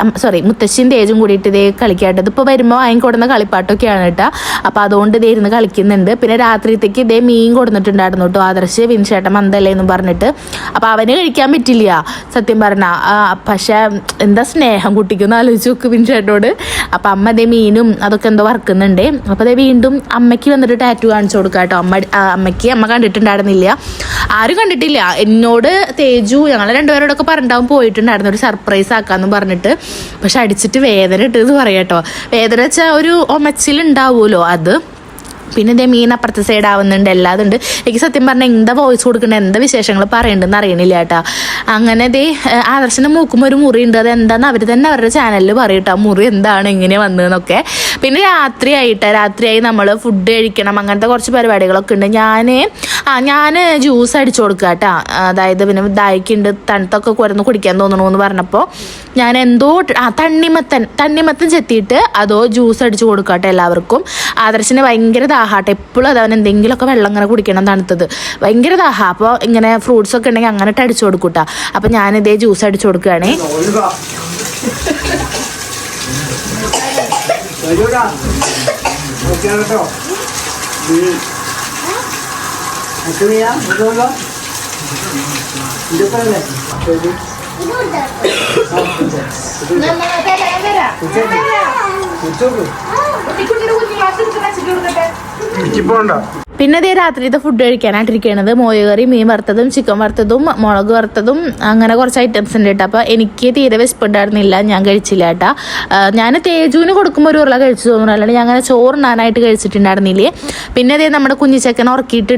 Speaker 1: മുത്തശ്ശിയും തേജും കൂടിയിട്ട് ഇതേ കളിക്കാട്ടോ. ഇതിപ്പോൾ വരുമ്പോൾ വാങ്ങിക്കൊടുന്ന കളിപ്പാട്ടൊക്കെയാണ് കേട്ടോ. അപ്പോൾ അതുകൊണ്ട് ഇതേ ഇരുന്ന് കളിക്കുന്നുണ്ട്. പിന്നെ രാത്രിത്തേക്ക് ഇതേ മീൻ കൊടുത്തിട്ടുണ്ടായിരുന്നു കേട്ടോ ആദർശ്. വിൻചേട്ടൻ മന്തല്ലേ എന്ന് പറഞ്ഞിട്ട്. അപ്പോൾ അവന് കഴിക്കാൻ പറ്റില്ല സത്യം പറഞ്ഞാൽ. പക്ഷേ എന്താ സ്നേഹം കുട്ടിക്കൊന്ന് ആലോചിച്ച് നോക്ക് വിൻചേട്ടനോട്. അപ്പം അമ്മ അതേ മീനും അതൊക്കെ എന്തോ വറുക്കുന്നുണ്ട്. അപ്പോൾ അതേ വീണ്ടും അമ്മയ്ക്ക് വന്നിട്ട് ടാറ്റു കാണിച്ചു കൊടുക്കാം കേട്ടോ. അമ്മയ്ക്ക് അമ്മ കണ്ടിട്ടുണ്ടായിരുന്നില്ല, ആരും കണ്ടിട്ടില്ല. എന്നോട് തേജു ഞങ്ങൾ രണ്ടുപേരോടൊക്കെ പറഞ്ഞിട്ടാവും പോയിട്ടുണ്ടായിരുന്നു ഒരു സർപ്രൈസ് ആക്കാന്ന് പറഞ്ഞിട്ട്. പക്ഷെ അടിച്ചിട്ട് വേദന ഇട്ടെന്ന് പറയാട്ടോ. വേദന വെച്ചാൽ ഒരു ഒമച്ചിലുണ്ടാവുമല്ലോ അത്. പിന്നെ ഇതേ മീൻ അപ്പുറത്തെ സൈഡ് ആവുന്നുണ്ട്, എല്ലാതും ഉണ്ട്. എനിക്ക് സത്യം പറഞ്ഞാൽ എന്താ വോയിസ് കൊടുക്കേണ്ടത് എന്താ വിശേഷങ്ങൾ പറയണ്ടെന്ന് അറിയണില്ല കേട്ടോ. അങ്ങനെ ഇതേ ആദർശൻ്റെ മൂക്കുമ്പോൾ ഒരു മുറി ഉണ്ട്. അത് എന്താണെന്ന് അവർ തന്നെ അവരുടെ ചാനലിൽ പറയട്ടോ മുറി എന്താണ് എങ്ങനെ വന്നതെന്നൊക്കെ. പിന്നെ രാത്രിയായി നമ്മൾ ഫുഡ് കഴിക്കണം, അങ്ങനത്തെ കുറച്ച് പരിപാടികളൊക്കെ ഉണ്ട്. ഞാൻ ജ്യൂസ് അടിച്ചു കൊടുക്കുക കേട്ടോ. അതായത് പിന്നെ ദാഹിക്കുണ്ട്, തണുത്തൊക്കെ കുരന്ന് കുടിക്കാൻ തോന്നണമെന്ന് പറഞ്ഞപ്പോൾ ഞാൻ എന്തോ തണ്ണിമത്തൻ ചെത്തിയിട്ട് അതോ ജ്യൂസ് അടിച്ചു കൊടുക്കുക കേട്ടോ എല്ലാവർക്കും. ആദർശന് ഭയങ്കര ദാഹാട്ടെ, എപ്പോഴും അത് അവൻ എന്തെങ്കിലുമൊക്കെ വെള്ളം ഇങ്ങനെ കുടിക്കണം തണുത്തത്, ഭയങ്കര ദാഹ. അപ്പോൾ ഇങ്ങനെ ഫ്രൂട്ട്സ് ഒക്കെ ഉണ്ടെങ്കിൽ അങ്ങനെ അടിച്ചു കൊടുക്കൂട്ടാ. അപ്പം ഞാനിതേ ജ്യൂസ് അടിച്ചു കൊടുക്കുകയാണേ. പിന്നെ അതേ രാത്രിത്തെ ഫുഡ് കഴിക്കാനായിട്ടിരിക്കണത് മോരുകറി, മീൻ വറുത്തതും ചിക്കൻ വറുത്തതും മുളക് വറുത്തതും അങ്ങനെ കുറച്ച് ഐറ്റംസ് ഉണ്ട് കേട്ടോ. അപ്പോൾ എനിക്ക് തീരെ വിശപ്പുണ്ടായിരുന്നില്ല, ഞാൻ കഴിച്ചില്ല കേട്ടോ. ഞാൻ തേജുവിന് കൊടുക്കുമ്പോൾ ഒരു ഉരുള കഴിച്ചു തോന്നുന്നു, അല്ലാണ്ട് ഞാൻ അങ്ങനെ ചോറുണ്ണാനായിട്ട് കഴിച്ചിട്ടുണ്ടായിരുന്നില്ലേ. പിന്നെ അതേ നമ്മുടെ കുഞ്ഞിച്ചക്കൻ ഉറക്കിയിട്ട്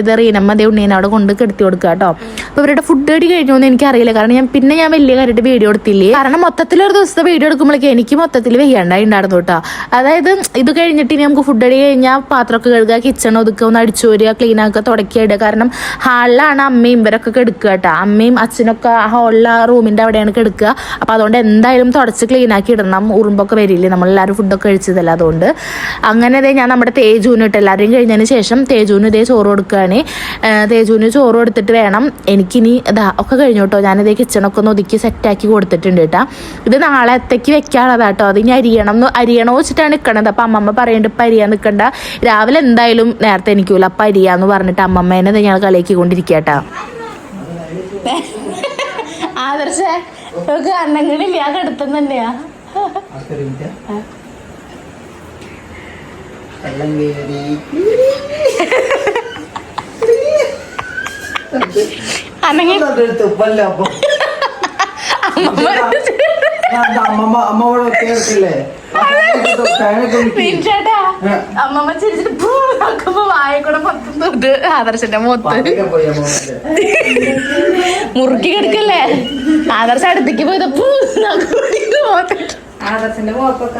Speaker 1: ഇത് റീനമ്മ അതേ ഉണ്ണീനെ അവിടെ കൊണ്ട് കെടുത്തി കൊടുക്കുക കേട്ടോ. അപ്പോൾ ഇവരുടെ ഫുഡ് അടി കഴിഞ്ഞു എന്ന് എനിക്കറിയില്ല, കാരണം ഞാൻ വലിയ കാര്യമായിട്ട് വീഡിയോ എടുത്തില്ലേ. കാരണം മൊത്തത്തിലൊരു ദിവസത്തെ വീഡിയോ എടുക്കുമ്പോഴേക്കും എനിക്ക് മൊത്തത്തിൽ വെയ്യാണ്ടായി ഉണ്ടായിരുന്നു കേട്ടോ. അതായത് ഇത് കഴിഞ്ഞിട്ട് ഇനി നമുക്ക് ഫുഡ് അടി കഴിഞ്ഞാൽ പാത്രമൊക്കെ കഴുകുക, കിച്ചൺ ഒതുക്കുക, ഒന്ന് അടിച്ചു വരിക, ക്ലീൻ ആക്കുക, തുടക്കിയിടുക. കാരണം ഹാളിലാണ് അമ്മയും ഇവരൊക്കെ കിടക്കുക കേട്ടോ. അമ്മയും അച്ഛനൊക്കെ ഹാളിലെ റൂമിൻ്റെ അവിടെയാണ് കിടക്കുക. അപ്പോൾ അതുകൊണ്ട് എന്തായാലും തുടച്ച് ക്ലീൻ ആക്കി ഇടണം, ഉറുമ്പൊക്കെ വരില്ലേ, നമ്മളെല്ലാവരും ഫുഡൊക്കെ കഴിച്ചതല്ല. അതുകൊണ്ട് അങ്ങനെ ഇതേ ഞാൻ നമ്മുടെ തേജുവിന് ഇട്ട് എല്ലാവരെയും കഴിഞ്ഞതിന് ശേഷം തേജുവിന് ഇതേ ചോറ് കൊടുക്കുകയാണ്. തേജുവിന് ചോറ് കൊടുത്തിട്ട് വേണം എനിക്കിനി ഒക്കെ കഴിഞ്ഞു കേട്ടോ. ഞാനിതേ കിച്ചണൊക്കെ ഒന്ന് ഒതുക്കി സെറ്റാക്കി കൊടുത്തിട്ടുണ്ട് കേട്ടോ. ഇത് നാളത്തേക്ക് വെക്കാനുള്ളതാട്ടോ. അത് ഇനി അരിയണോ വെച്ചിട്ടാണ് നിൽക്കണത്. അപ്പം അമ്മമ്മ പറയുന്നുണ്ട് ഇപ്പം അരിയാൻ നിൽക്കണ്ട, രാവിലെ എന്തായാലും നേരത്തെ എനിക്കൂല, അപ്പം അരിയാന്ന് പറഞ്ഞിട്ട് അമ്മമ്മേനെ ഞങ്ങൾ കളിയാക്കിക്കൊണ്ടിരിക്കുക കേട്ടോ. ആദർശ അന്നങ്ങളില്ല, ആ കടുത്തം തന്നെയാ. അമ്മമ്മ ചിരിച്ചിട്ട് വായക്കൂടെ പത്തുന്നത് ആദർശന്റെ മുഖത്ത് മുറുക്കി കിടക്കല്ലേ. ആദർശ അടുത്തേക്ക് പോയത്
Speaker 2: ആദർശന്റെ മോപ്പൊക്കെ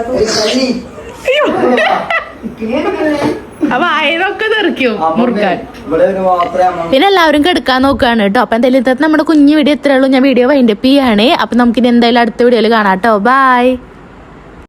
Speaker 1: അപ്പൊ ആയതൊക്കെ തെറിക്കും മുറുക്കാൻ.
Speaker 3: ഇവിടെ ഒരു മാത്രമേ
Speaker 1: പിന്നെ എല്ലാവരും കെടുക്കാൻ നോക്കുകയാണ് കേട്ടോ. അപ്പൊ എന്തായാലും ഇന്നത്തെ നമ്മുടെ കുഞ്ഞു വീഡിയോ എത്രയുള്ളൂ. ഞാൻ വീഡിയോ വൈൻഡപ്പ് ചെയ്യാണ്. അപ്പൊ നമുക്കിനി എന്തായാലും അടുത്ത വീഡിയോയിൽ കാണാം കേട്ടോ. ബൈ.